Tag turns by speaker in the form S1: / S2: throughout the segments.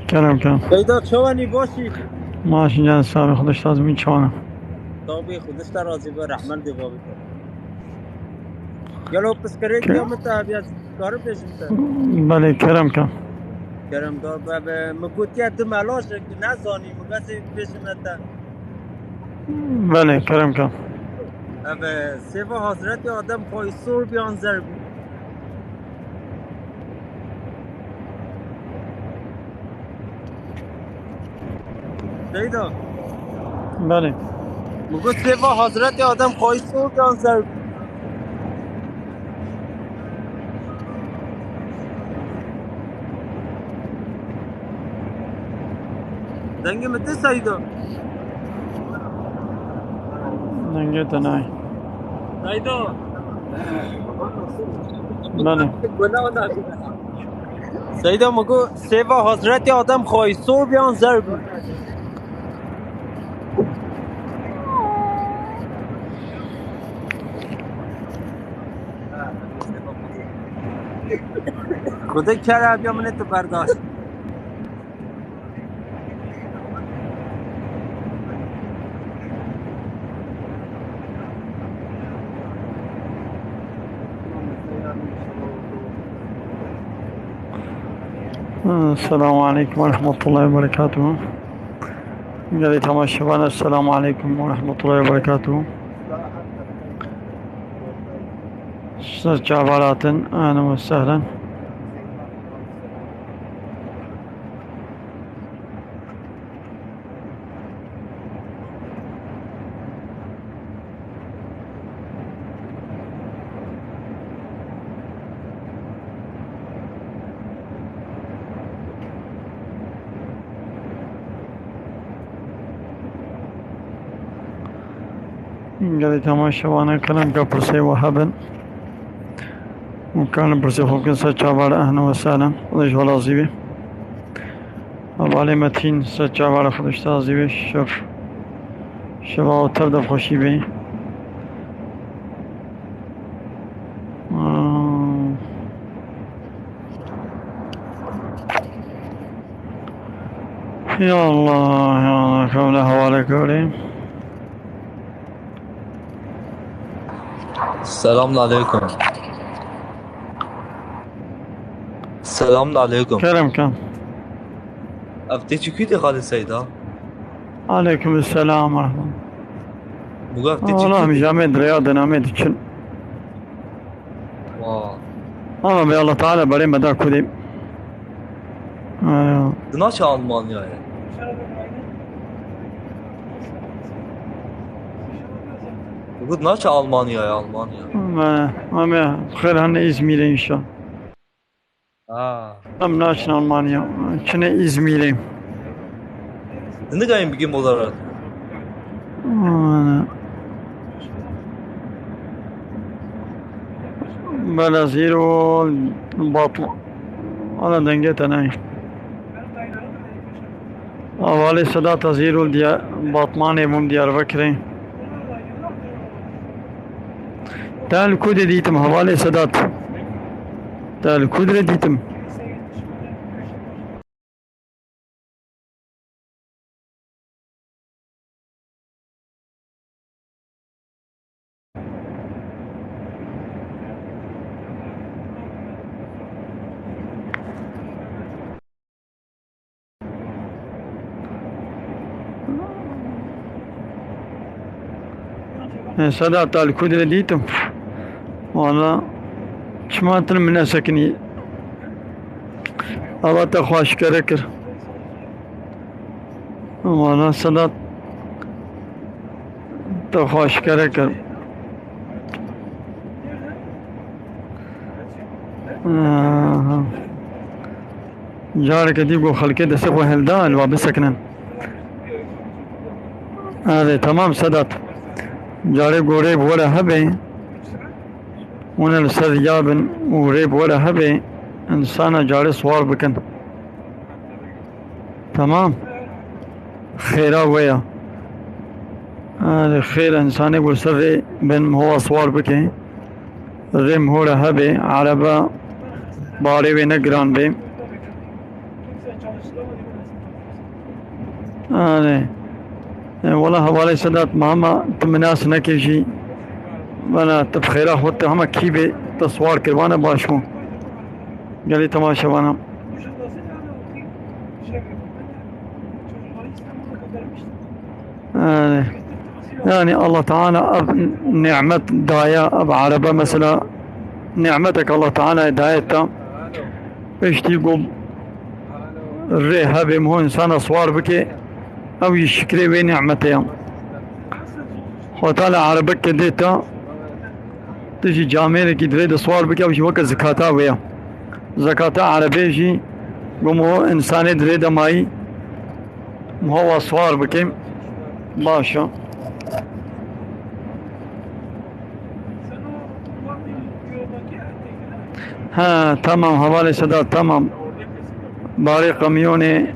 S1: کرم کن
S2: پیدا چوانی باشی
S1: ماشین جان سال خودش لازم این چوانم
S2: تابی خودش تا راضی به رحمن دی بابی تو گلو پس کرے
S1: که
S2: کیا متا بیا کار پیشم تا
S1: بله کرم کن
S2: کرم دار به مگوتیا دمالاش که نزانی مگاسی پیشم تا
S1: بله کرم کن
S2: اوه سیوا حضرت آدم خواهی سور بیان زربی پیدا
S1: بله
S2: مگو سیوا حضرت آدم خواهی سور بیان زربی دنگی متی سایدو
S1: ننگه تنای
S2: سایدو
S1: بله
S2: سیدا مگو سیوا حضرت آدم خواهی سور بیان زربی خدا کرا بیا من تو برداشت
S1: السلام عليكم ورحمة الله وبركاته قال تماشى السلام عليكم ورحمة الله وبركاته جعبالات أهلا وسهلا قال تماشى وانا كلام كبرسي وهبن وكان برسي خلقن سجعبال أهلا وسهلا خدش والعظيبي أبالي متين سجعبال خدش تعظيبي شفا وترد بخوشي بي يا الله يا الله كونه ولا كولي
S3: Selamun aleyküm. Selamun aleyküm.
S1: كرم كان
S3: Evde çıkıydı hali Seyda.
S1: عليكم السلام ورحمة الله
S3: Bu evde
S1: والله
S3: çıkıydı.
S1: مجامد رياض نامد için
S3: Vaa.
S1: ama be Allah Teala bari meda kudayım.
S3: Dınaç Almanya'ya. Bu dınaç Almanya'ya Almanya.
S1: ama خير هن İzmir'e inşallah.
S3: Ha.
S1: Am naçın Almanya. Çine İzmir'e.
S3: Ne gayim bir olarak?
S1: بلا زيرو باطل أنا دنجت أنا أولي صدا زيرو ديا باطماني مم ديار بكري تال كود ديتم حوالي صدات تال كود ديتم صدا تال كود ديتم والله شماتن من سكني أبا تخواش كركر والله صدا تخواش كركر جارك ديبو خلقي دسقو هلدان وابسكنن هذا تمام صدات جاري قوريب ولا هبي ون السر جابن وريب ولا هبي انسان جاري سوار بكن تمام خيرا ويا هذا خير انساني والسر بن هو سوار بكن رم هو هبي عربا باري بنقران بي آره والله حوالی سادات ماما تمناس نکشی وانا تبخیره خودت همه کی به تصوار کروانه باشو گلی تماشا وانا آره يعني الله تعالى نعمة دايا أب عربة مثلا نعمتك الله تعالى هدايتها ايش تقول الريحة بمهو إنسان أصوار بك أو يشكري بي نعمتها وتعالى عربك كديتا تجي جامعة كي تريد أصوار بك أو شي وقت زكاتها ويا زكاتها عربي شي قمو إنسان تريد ماي مهو أصوار بك باشا ها تمام حوالی صدا تمام باری قمیونی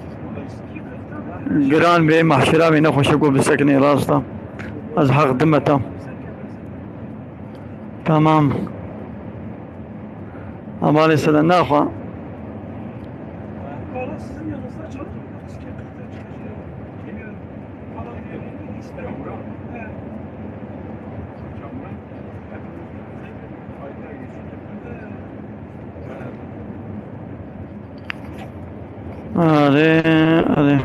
S1: گران به محشره می نخوشگو بسکنی راستا از حق دمتا تمام حوالی صدا نخوا آره آره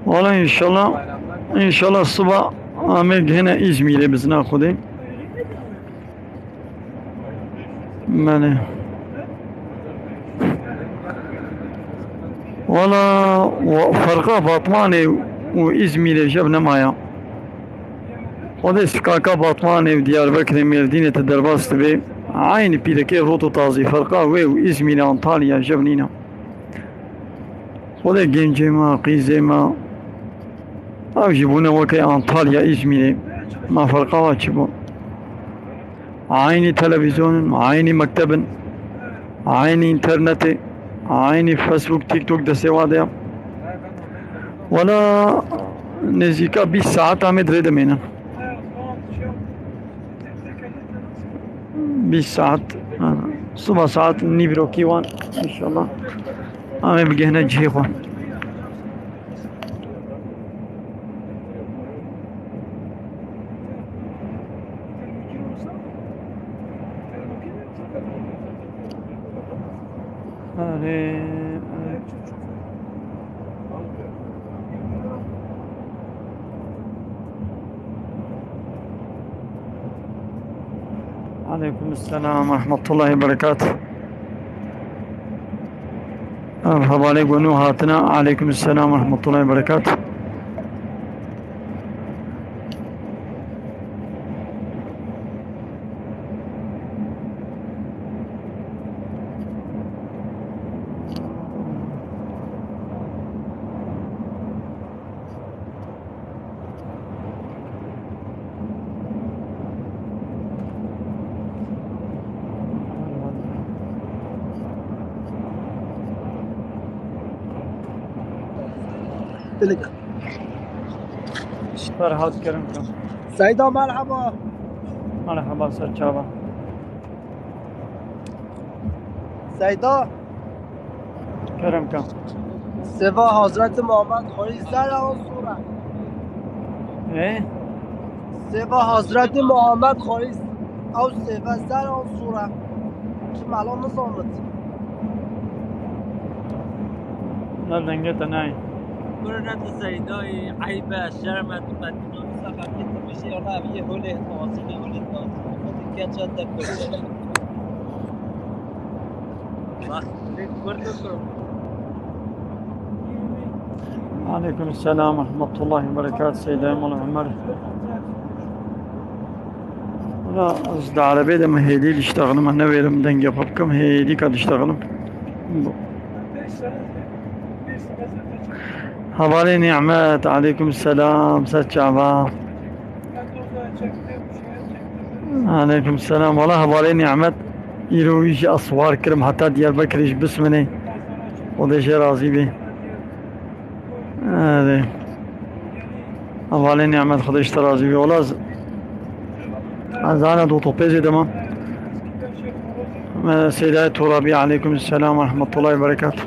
S1: والا انشالله صبح آمد هنا İzmir'e biz ناخدیم بله والا فرقه باطمانه وإزمير جبنا معايا خود سكاكا باطمانه ودياربكر مردينة الدرباس تبي عين بيلكي روتو طازي فرقه وإزمير أنطاليا جبنينا خود جنجي ما قيزي ما أو جيبونا وكي أنطاليا إزمير ما فرقه واتشبون عيني تلفزيون عيني مكتب عيني انترنت عيني فيسبوك تيك توك دسي واديا ولا نزيكا 20 ساعات عمد ريد مينا 20 ساعات صبح ساعات نيبرو كيوان ان شاء الله عمد بجهنا جيخوان عليكم السلام ورحمة الله وبركاته مرحبا عليكم ونوهاتنا عليكم السلام ورحمة الله وبركاته فرهاد كرم كم
S2: سيدة مرحبا
S1: مرحبا سرچابا
S2: سيدة
S1: كرم كم
S2: سوا حضرت محمد خوری سر آن صورت
S1: ايه
S2: سوا حضرت محمد خوری او سوا سر آن صورت که ملان نزامت
S1: نردنگت ناي
S2: برنت سيداي عيبة شرمت مدينة سفر كنت مشي الله أبيه هولي تواصلي هولي تواصلي كيف جدك كل
S1: عليكم السلام ورحمة الله وبركاته سيد أيمن عمر لا أصد عربي ده ما هيدي يشتغلوا ما نويرم دنجة بكم هيدي كاد يشتغلوا حوالي نعمات عليكم السلام ساتشعبا عليكم السلام والله حوالي نعمات يرويش أصوار كرم حتى ديار بكريش بسمني وده شيء راضي بيه هذه حوالي نعمات خدش ترازي بيه والله أزانا دو طوبيزي دما سيدة ترابي عليكم السلام ورحمة الله وبركاته.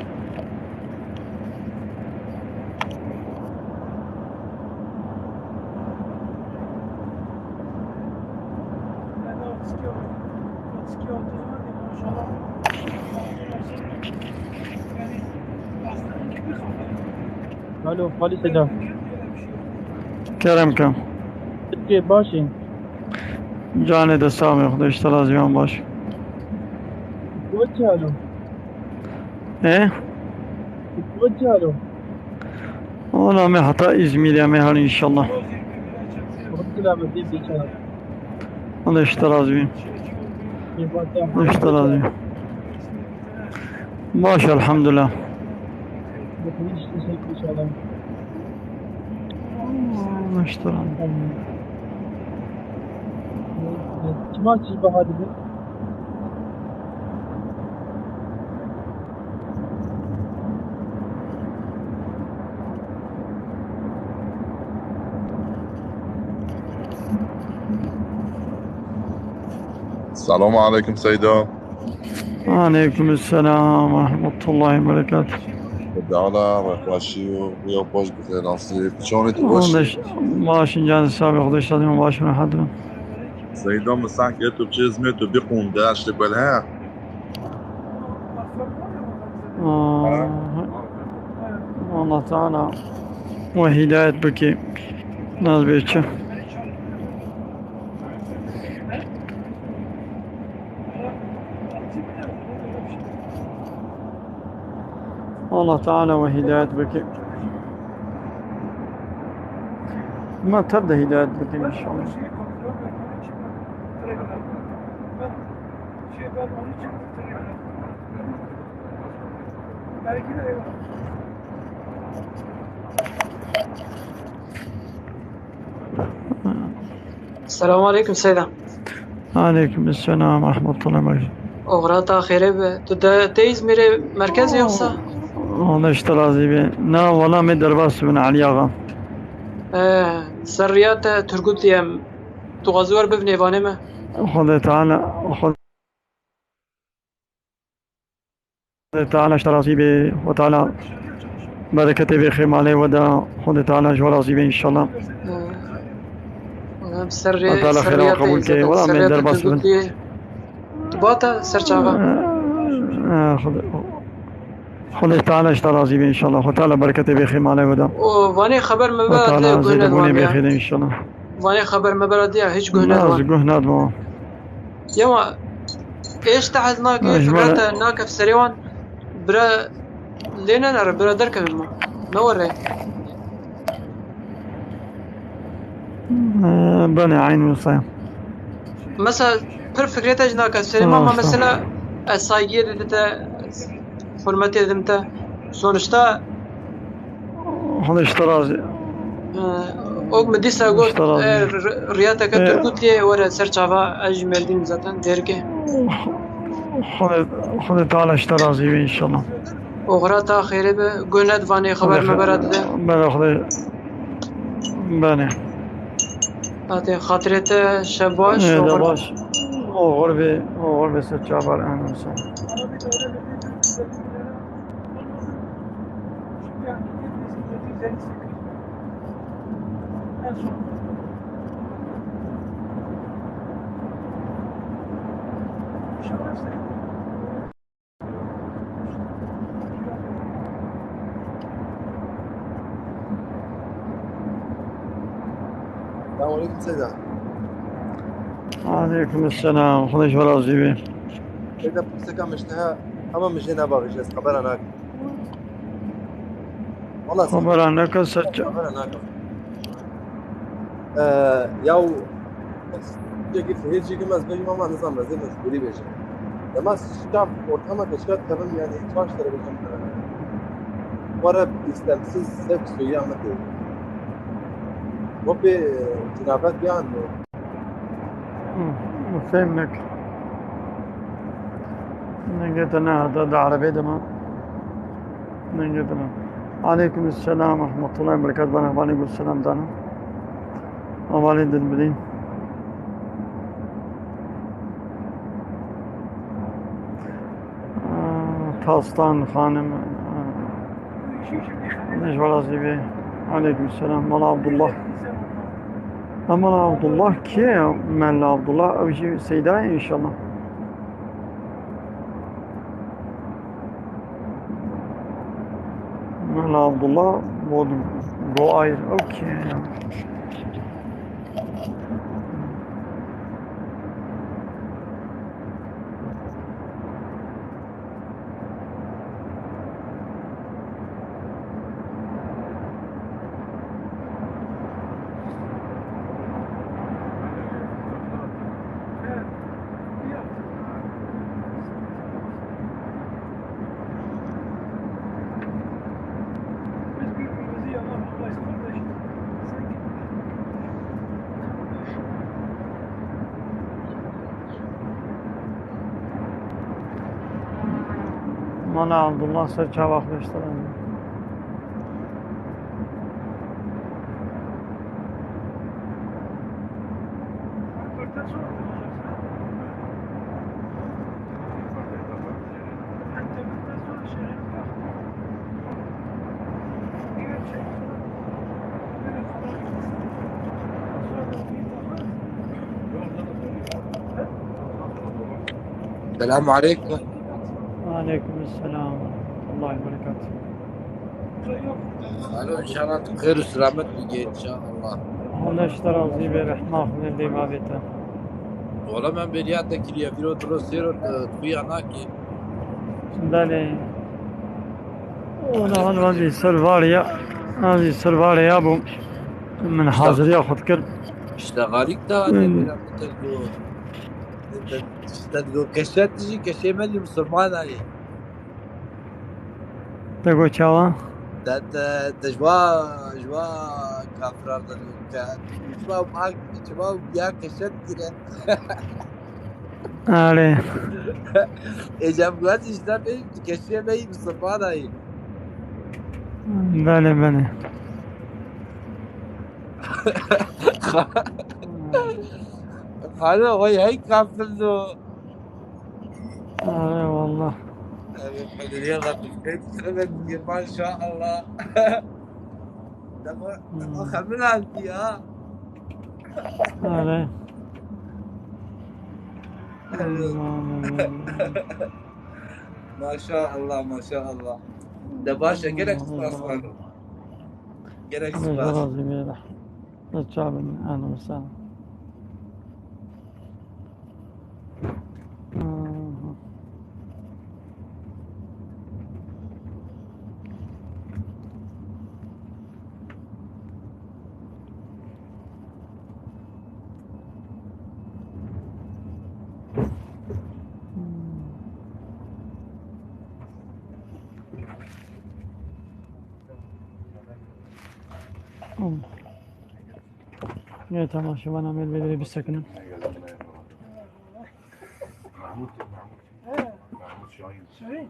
S4: الو خالی صدا
S1: کرم کم
S4: که باشین
S1: جان دستام خودش ترازیان باش.
S4: وجه الو
S1: ايه
S4: وجه الو
S1: والله ما حتى إزميل يا مهر إن شاء الله.
S4: وقت سلامتی بیچاره
S1: خودش ترازیان
S4: یه فاتحه
S1: خودش ترازیان باش الحمد لله.
S4: بخویش تشکر شدم
S1: خودش ترازیان
S4: کما چی بهادی
S5: السلام عليكم سيدة.
S1: عليكم السلام ورحمة الله وبركاته.
S5: بدعنا باشی و یا باش بخیر نصیب شلونت باشی؟
S1: خودش باش جان السابق خودش ترازیان باش من حد.
S5: سيدة مساء كيتو بجزمته بيقونداش تقبلها.
S1: الله تعالى وهداية بك ناس بيتش. الله تعالى وهداية بك ما تبدأ هداية بك إن شاء الله.
S6: السلام عليكم سيدة.
S1: عليكم السلام ورحمة الله وبركاته.
S6: أغراض خيرة تو تيز میره مرکز یوسا؟
S1: الله اشترازي بي نا والله ما درباس بن علي آغا.
S6: سريات ترقوتي تغزور ببني وانما
S1: خذ تعالى اشترازي بي وتعالى بركته بخيم عليه ودا خذ تعالى جورازي بي إن شاء الله. وتعالى خير وقبول كي والله ما درباس بن.
S6: باتا سرچاوا
S1: خذ تعالى اشترازي بي إن شاء الله. خذ تعالى بركته بخيم عليه ودا.
S6: واني خبر مبارد
S1: وتعالى
S6: لي
S1: زيدوني
S6: قهنا
S1: بخير إن شاء الله.
S6: واني خبر مبارد يا هيج قهنا
S1: ناز
S6: دوان
S1: قهنا دوا.
S6: يما ايش تحت ناكي فكرة ناكف سريوان برا لينا نرى برا درك بالما ما وري
S1: بني عين وصيام.
S6: مثلا پر فكرة جناك سريما ما مثلا السايجير دتا حرمتي دمتا سونشتا
S1: خذ اشترازي.
S6: اوك مديسا قلت
S1: اشترازي.
S6: رياتك تركوت لي ورا سرچاوا اجمل دين زاتن ديركي
S1: خذ تعالى اشترازي بي إن شاء الله.
S6: وغراتا خيري به قلت فاني خبر مبارد ده
S1: بلا خذ بني.
S6: هاتي خاطرت شباش
S1: ده باش. غربي ستجابر أنا مسا.
S7: السلام عليكم سيدة.
S1: عليكم السلام خذ ورازي بي.
S7: سيدة بسكة مشتهى أما مش هنا باغي بس خبر هناك. والله
S1: خبر عنك سجا.
S7: خبر هناك. ياو جيك في هيجي كم أسبوع ما نظام لازم مسؤولي بيجي. لما شاف ortama كشكات كمان يعني تواش ترى بيجي. ورا بيستمسس سكس ويعمل كده. وفي جنابات يعني.
S1: فهمنك. نجد أنا هذا عربي دما. نجد أنا. عليكم السلام ورحمة الله وبركاته. بنا وعليكم السلام دانا. وعليكم الدين. Taslan Hanım. Necval Azibi. Aleykümselam. Mala Abdullah. Mala Abdullah ki Mella Abdullah. Avcı Seyda inşallah. Mella Abdullah. Would go air. Okay. Mala Abdullah seçe bakmışlar.
S8: السلام عليكم.
S1: Aleyküm selam. Allah'a bereket.
S8: الو ان شاء الله بخير وسلامت بقي ان شاء الله.
S1: Allah işler razı be rahmah verdiğim abite.
S8: والله من برياتك اللي يفيرو تروسيرو تخوي هناك.
S1: Bale. Ona hadi sır var ya bu. من حاضر ياخذ كل
S8: اشتغالك ده تلقوا كشات تجي كشي مالي مسلمان عليه.
S1: تقول شاوا
S8: ده جوا كافرار ده جوا معك جوا بيا كشات كده.
S1: عليه
S8: اجاب قاعد يشتغل كشي مالي مسلمان عليه.
S1: بله
S8: هذا هو هيك كافر له.
S1: والله
S8: يلا بالبيت ما شاء الله. دابا خمنا عندي ها.
S1: عليه
S8: ما شاء الله ما شاء الله. دابا جالك سباس والو. جالك سباس.
S1: الشعب أهلا وسهلا. يا تمام شو أنا أعمل بدري بالسكنة.
S5: محمود شاهين